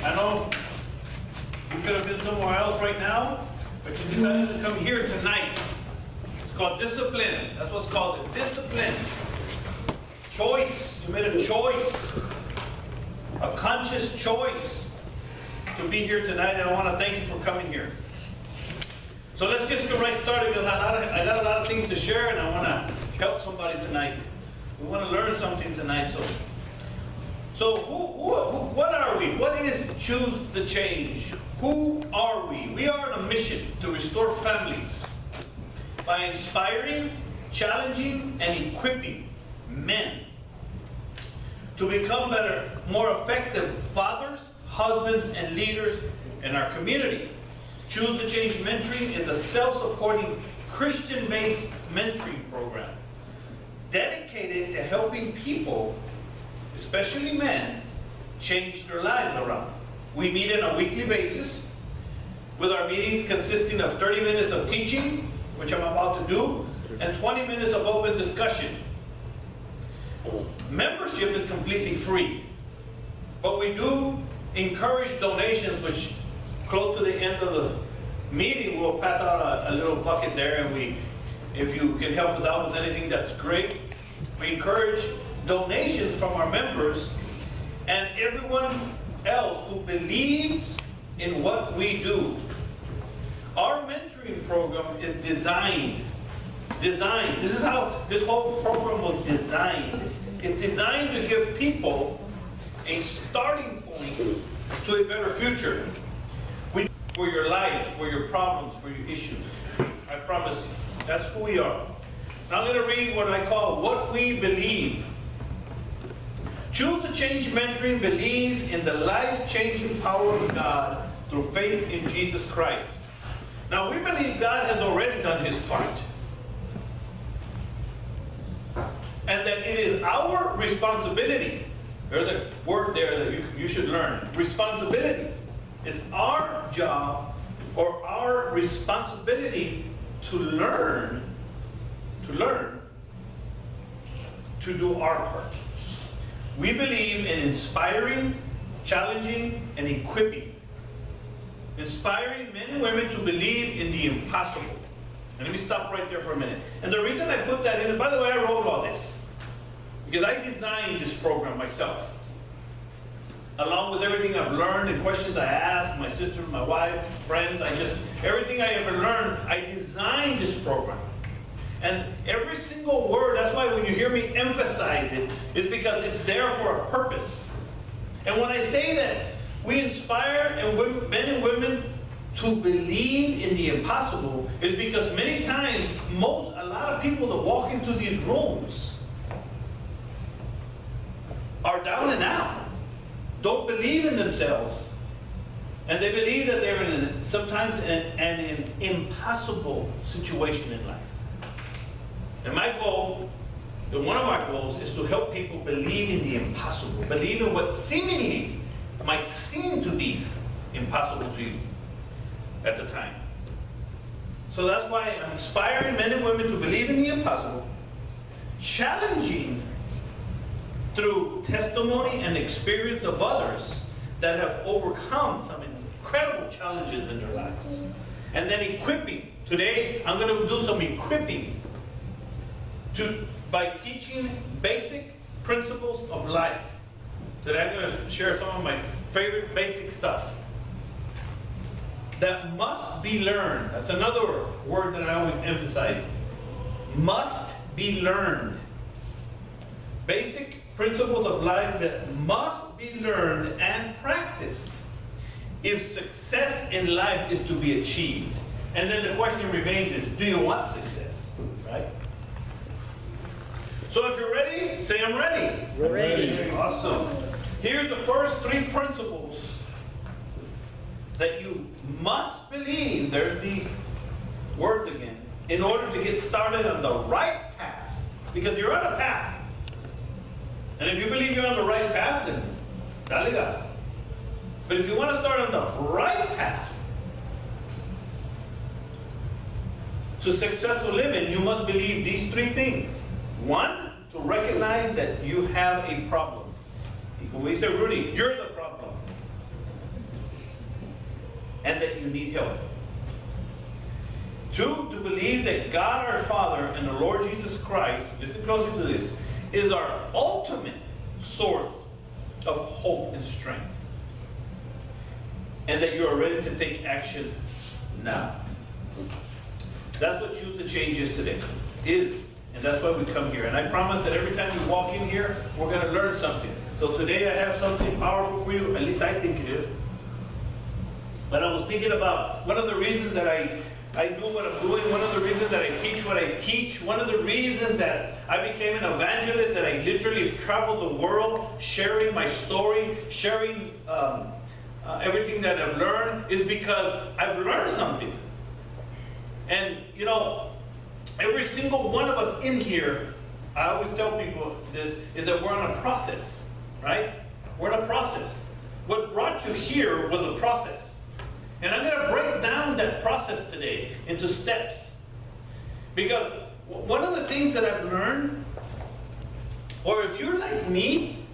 I know you could have been somewhere else right now, but you decided to come here tonight. It's called discipline. That's what's called it, discipline. Choice. You made a choice, a conscious choice to be here tonight, and I want to thank you for coming here. So let's get right started, because I got a lot of things to share, and I want to help somebody tonight. We want to learn something tonight. So what are we? What is Choose the Change? Who are we? We are on a mission to restore families by inspiring, challenging, and equipping men to become better, more effective fathers, husbands, and leaders in our community. Choose the Change Mentoring is a self-supporting, Christian-based mentoring program dedicated to helping people, especially men, change their lives around. We meet on a weekly basis, with our meetings consisting of 30 minutes of teaching, which I'm about to do, and 20 minutes of open discussion. Membership is completely free, but we do encourage donations, which close to the end of the meeting, we'll pass out a little bucket there, and if you can help us out with anything, that's great. We encourage donations from our members and everyone else who believes in what we do. Our mentoring program is designed. This is how this whole program was designed. It's designed to give people a starting point to a better future. For your life, for your problems, for your issues. I promise you. That's who we are. Now I'm going to read what I call What We Believe. Choose the Change Mentoring believes in the life-changing power of God through faith in Jesus Christ. Now we believe God has already done His part, and that it is our responsibility. There's a word there that you should learn. Responsibility. It's our job or our responsibility to learn to do our part. We believe in inspiring, challenging, and equipping. Inspiring men and women to believe in the impossible. And let me stop right there for a minute. And the reason I put that in, and by the way, I wrote all this, because I designed this program myself. Along with everything I've learned and questions I asked, my sister, my wife, friends, everything I ever learned, I designed this program. And every single word, that's why when you hear me emphasize it, is because it's there for a purpose. And when I say that we inspire men and women to believe in the impossible, is because many times, a lot of people that walk into these rooms are down and out. Don't believe in themselves, and they believe that they're sometimes in an impossible situation in life. And my goal, and one of our goals, is to help people believe in the impossible, believe in what seemingly might seem to be impossible to you at the time. So that's why I'm inspiring men and women to believe in the impossible, challenging through testimony and experience of others that have overcome some incredible challenges in their lives. And then equipping. Today, I'm going to do some equipping by teaching basic principles of life. Today, I'm going to share some of my favorite basic stuff that must be learned. That's another word that I always emphasize. Must be learned. Basic principles of life that must be learned and practiced if success in life is to be achieved. And then the question remains is, do you want success? Right? So if you're ready, say I'm ready. We're ready. Awesome. Here's the first 3 principles that you must believe, there's the words again, in order to get started on the right path. Because you're on a path. And if you believe you're on the right path, then dale gas. But if you want to start on the right path to successful living, you must believe these 3 things. 1, to recognize that you have a problem. When we say, Rudy, you're the problem. and that you need help. Two, to believe that God our Father and the Lord Jesus Christ, listen closely to this, is our ultimate source of hope and strength. And that you are ready to take action now. That's what Choose to Change is today. And that's why we come here. And I promise that every time we walk in here, we're going to learn something. So today I have something powerful for you, at least I think it is. But I was thinking about one of the reasons that I do what I'm doing, one of the reasons that I teach what I teach, one of the reasons that I became an evangelist, that I literally have traveled the world sharing my story, sharing everything that I've learned, is because I've learned something. And you know, every single one of us in here, I always tell people this, is that we're on a process, right? We're in a process. What brought you here was a process. And I'm going to break down that process today into steps. Because one of the things that I've learned, or if you're like me,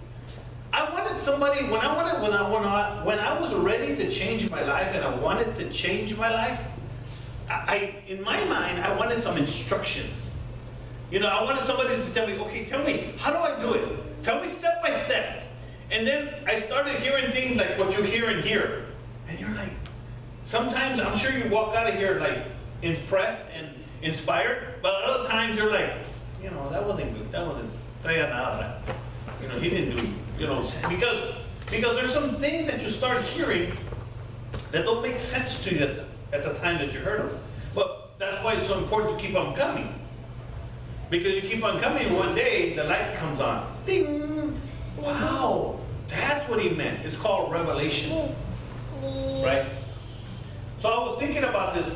I wanted somebody, when I was ready to change my life and I wanted to change my life, in my mind, I wanted some instructions. You know, I wanted somebody to tell me, okay, tell me, how do I do it? Tell me step by step. And then I started hearing things like what you hear in here. And you're like, sometimes I'm sure you walk out of here like impressed and inspired, but other times you're like, you know, that wasn't good. That wasn't, you know, he didn't do, you know, because there's some things that you start hearing that don't make sense to you at the time that you heard them. But that's why it's so important to keep on coming. Because you keep on coming, one day the light comes on. Ding! Wow! That's what he meant. It's called revelation. Right? So I was thinking about this,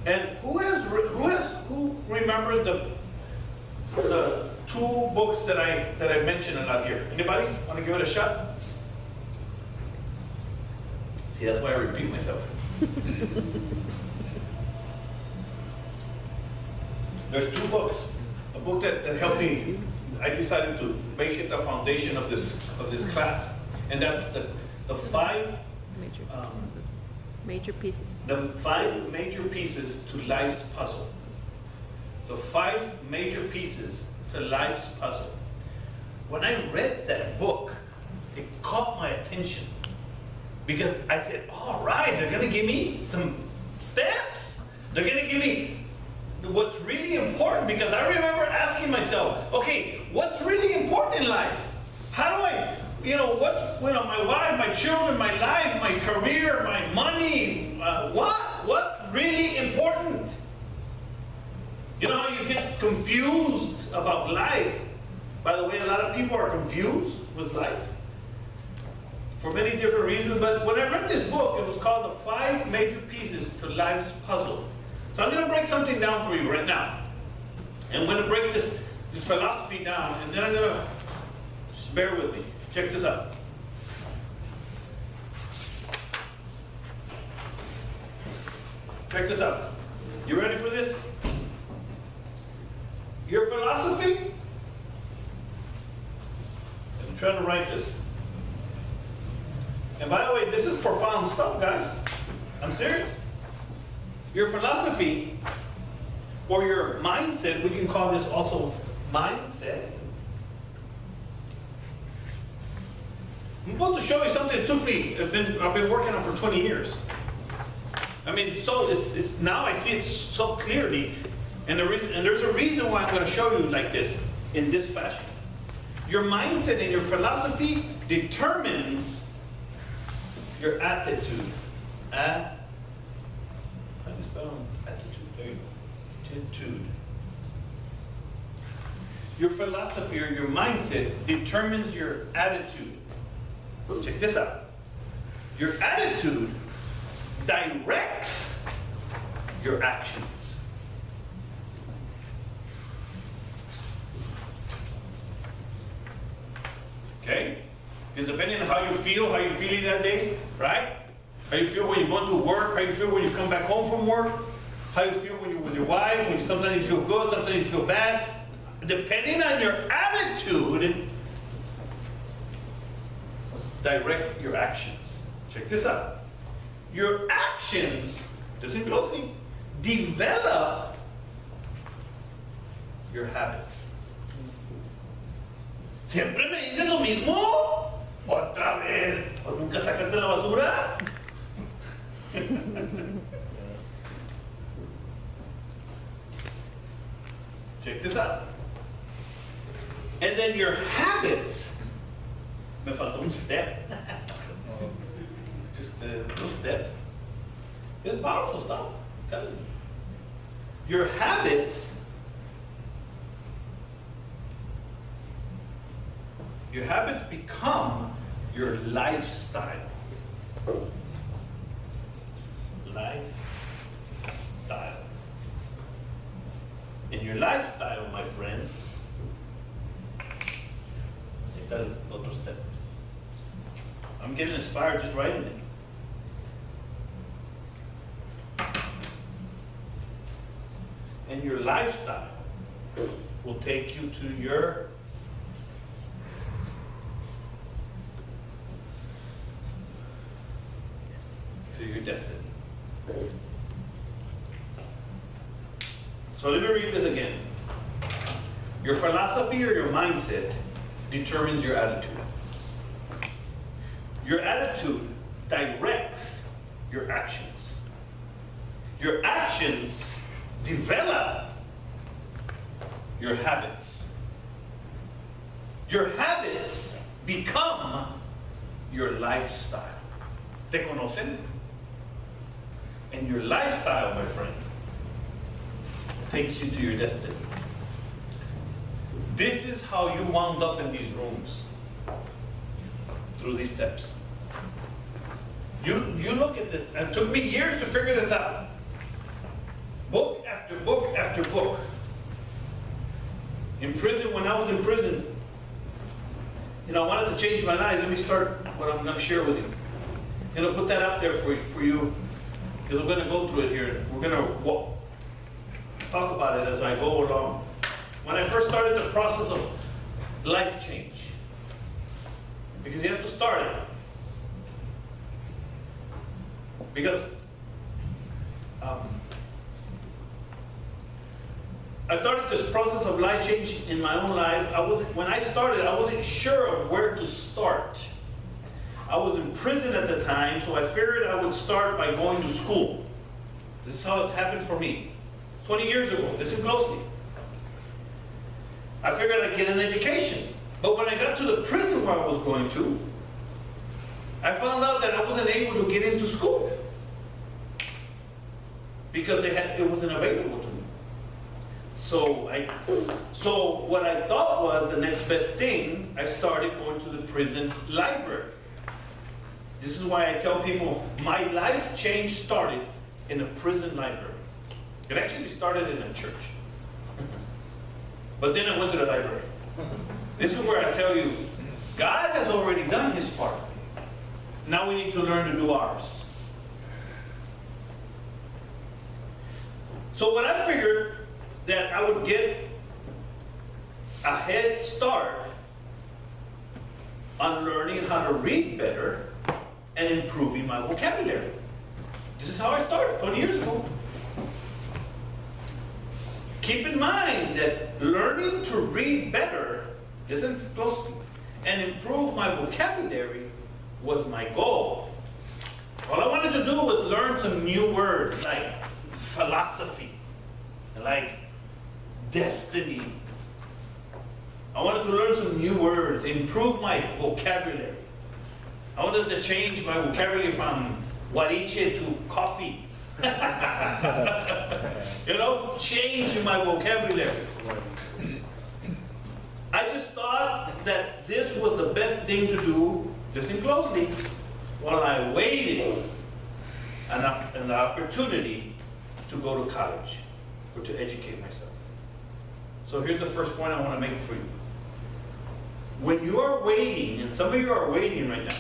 and who remembers the two books that I mentioned a lot here? Anybody want to give it a shot? See, that's why I repeat myself. There's two books. A book that helped me. I decided to make it the foundation of this class, and that's the five major pieces. The 5 major pieces to life's puzzle. The 5 major pieces to life's puzzle. When I read that book, it caught my attention. Because I said, all right, they're going to give me some steps. They're going to give me what's really important. Because I remember asking myself, okay, what's really important in life? How do I, my wife, my children, my life, my career, my money, what's really important? You know how you get confused about life? By the way, a lot of people are confused with life for many different reasons, but when I read this book, it was called The 5 Major Pieces to Life's Puzzle. So I'm going to break something down for you right now. And I'm going to break this philosophy down, and then I'm going to, just bear with me. Check this out. Check this out. You ready for this? Your philosophy? I'm trying to write this. And by the way, this is profound stuff, guys. I'm serious. Your philosophy, or your mindset, we can call this also mindset. I'm about to show you something that took me, I've been working on for 20 years. I mean, so it's now I see it so clearly, and there's a reason why I'm going to show you like this, in this fashion. Your mindset and your philosophy determines your attitude. How do you spell attitude? There you go. Attitude. Your philosophy or your mindset determines your attitude. Check this out. Your attitude directs your actions. Okay? Because depending on how you're feeling that day, right? How you feel when you're going to work, how you feel when you come back home from work, how you feel when you're with your wife, when sometimes you feel good, sometimes you feel bad. Depending on your attitude, direct your actions. Check this out. your actions, listen closely, develop your habits. ¿Siempre me dices lo mismo? ¿Otra vez? ¿O nunca sacaste la basura? Check this out. And then your habits. Me faltó un step. Just little steps. It's powerful stuff. I'm telling you. Your habits. Your habits become your lifestyle. Lifestyle. In your lifestyle, my friend, está el otro step. I'm getting inspired just writing it. And your lifestyle will take you to your destiny. So let me read this again. Your philosophy or your mindset determines your attitude. Your attitude directs your actions. Your actions develop your habits. Your habits become your lifestyle. ¿Te conocen? And your lifestyle, my friend, takes you to your destiny. This is how you wound up in these rooms, through these steps. You look at this, and it took me years to figure this out. Book after book after book. In prison, when I was in prison, I wanted to change my life. Let me start what I'm going to share with you. And I'll put that out there for you, because we're going to go through it here. We're going to talk about it as I go along. When I first started the process of life change, because you have to start it. Because I started this process of life change in my own life. When I started, I wasn't sure of where to start. I was in prison at the time, so I figured I would start by going to school. This is how it happened for me. 20 years ago, listen closely. I figured I'd get an education. But when I got to the prison where I was going to, I found out that I wasn't able to get into school because it wasn't available to me. So what I thought was the next best thing, I started going to the prison library. This is why I tell people my life change started in a prison library. It actually started in a church. But then I went to the library. This is where I tell you, God has already done his part. Now we need to learn to do ours. So what I figured that I would get a head start on learning how to read better and improving my vocabulary. This is how I started 20 years ago. Keep in mind that learning to read better, listen closely, and improve my vocabulary was my goal. All I wanted to do was learn some new words like philosophy, like destiny. I wanted to learn some new words, improve my vocabulary. I wanted to change my vocabulary from guariche to coffee. Change my vocabulary. I just thought that this was the best thing to do, listen closely, while I waited an opportunity to go to college or to educate myself. So here's the first point I want to make for you. When you are waiting, and some of you are waiting right now,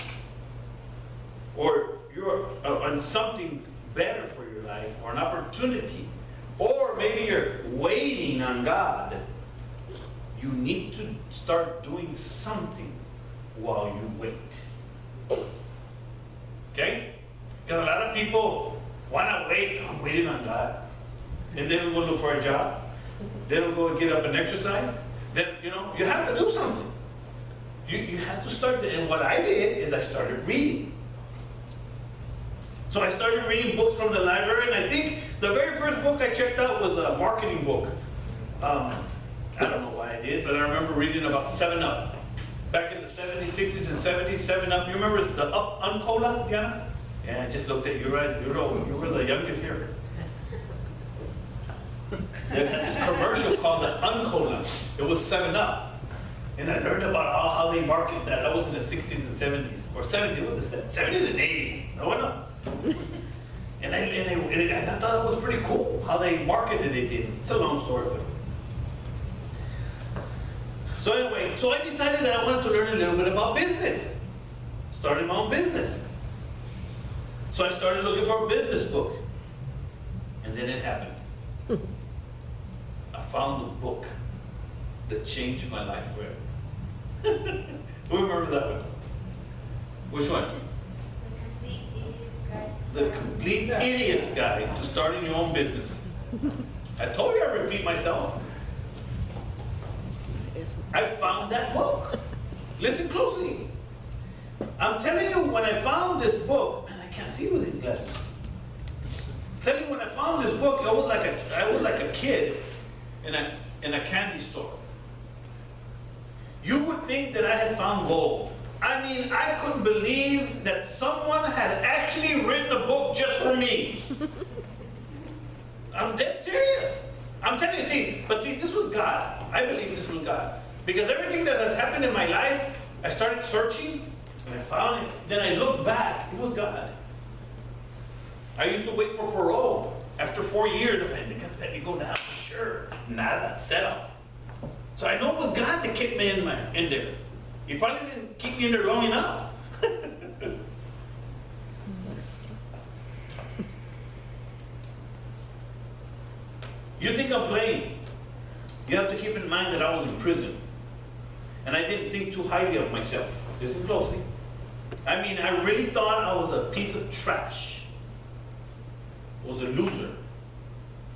or you're on something better for your life, or an opportunity, or maybe you're waiting on God, you need to start doing something while you wait. Okay? Because a lot of people want to wait. I'm waiting on God. And they don't go look for a job. They don't go and get up and exercise. Then, you have to do something. You have to start. And what I did is I started reading. So I started reading books from the library, and I think the very first book I checked out was a marketing book. I don't know why I did, but I remember reading about 7-Up. Back in the 70s, 60s, and 70s, 7-Up. You remember the Uncola, Diana? Yeah, I just looked at you, right? You were the youngest here. They had this commercial called the Uncola. It was 7-Up. And I learned about how they market that. That was in the 60s and 70s. Or 70s, what was it? 70s and 80s. No one knows. And I thought it was pretty cool how they marketed it. It's a long story. So anyway, I decided that I wanted to learn a little bit about business. Started my own business. So I started looking for a business book. And then it happened. I found the book that changed my life forever. Who remembers that one? Which one? The Complete Idiot's Guide to Starting Your Own Business. I told you I'd repeat myself. I found that book. Listen closely. I'm telling you, when I found this book, man, I can't see with these glasses. I'm telling you, when I found this book, I was like a kid in a candy store. You would think that I had found gold. I mean, I couldn't believe that someone had actually written a book just for me. I'm dead serious. I'm telling you, see, this was God. I believe this was God. Because everything that has happened in my life, I started searching, and I found it. Then I looked back, it was God. I used to wait for parole. After 4 years, they're going to let me go down for sure. Nada, set up. So I know it was God that kept me in there. He probably didn't keep me in there long enough. You think I'm playing? You have to keep in mind that I was in prison. And I didn't think too highly of myself. Listen closely. I mean, I really thought I was a piece of trash. I was a loser.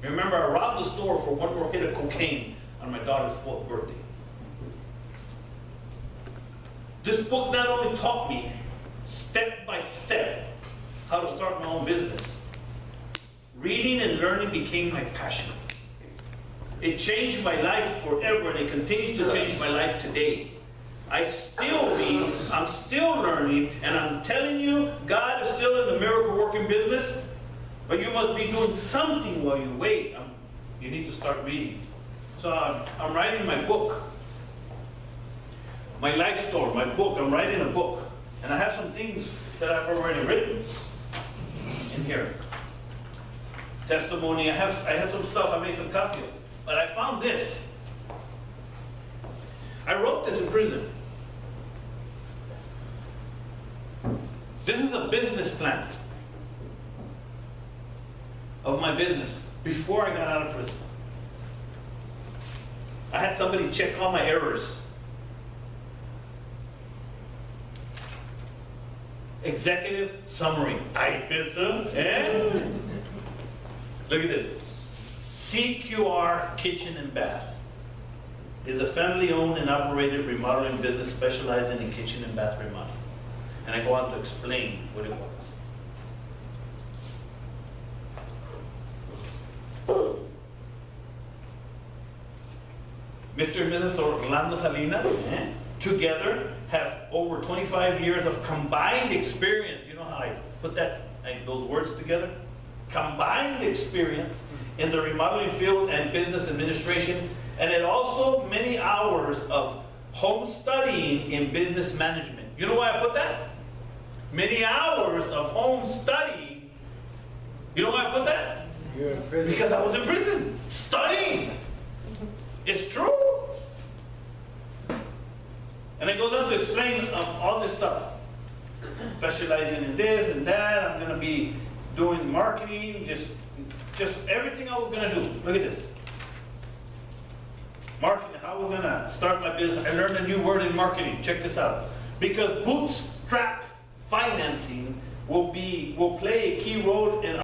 Remember, I robbed the store for one more hit of cocaine on my daughter's 4th birthday. This book not only taught me step by step how to start my own business. Reading and learning became my passion. It changed my life forever, and it continues to change my life today. I still read, I'm still learning, and I'm telling you, God is still in the miracle working business, but you must be doing something while you wait. You need to start reading. So I'm writing my book. My life story, my book. I'm writing a book. And I have some things that I've already written in here. Testimony. I have some stuff. I made some copies of. But I found this. I wrote this in prison. This is a business plan of my business before I got out of prison. I had somebody check all my errors. Executive summary. Eh? Look at this. CQR Kitchen and Bath is a family-owned and operated remodeling business specializing in kitchen and bath remodeling. And I go on to explain what it was. Mr. and Mrs. Orlando Salinas, together have over 25 years of combined experience. You know how I put those words together? Combined experience in the remodeling field and business administration, and also many hours of home studying in business management. You know why I put that? Many hours of home studying. You know why I put that? You're in prison. Because I was in prison, studying. It's true. And it goes on to explain all this stuff. Specializing in this and that. I'm going to be doing marketing, just everything I was going to do. Look at this. Marketing, how we're going to start my business. I learned a new word in marketing. Check this out. Because bootstrap financing will play a key role in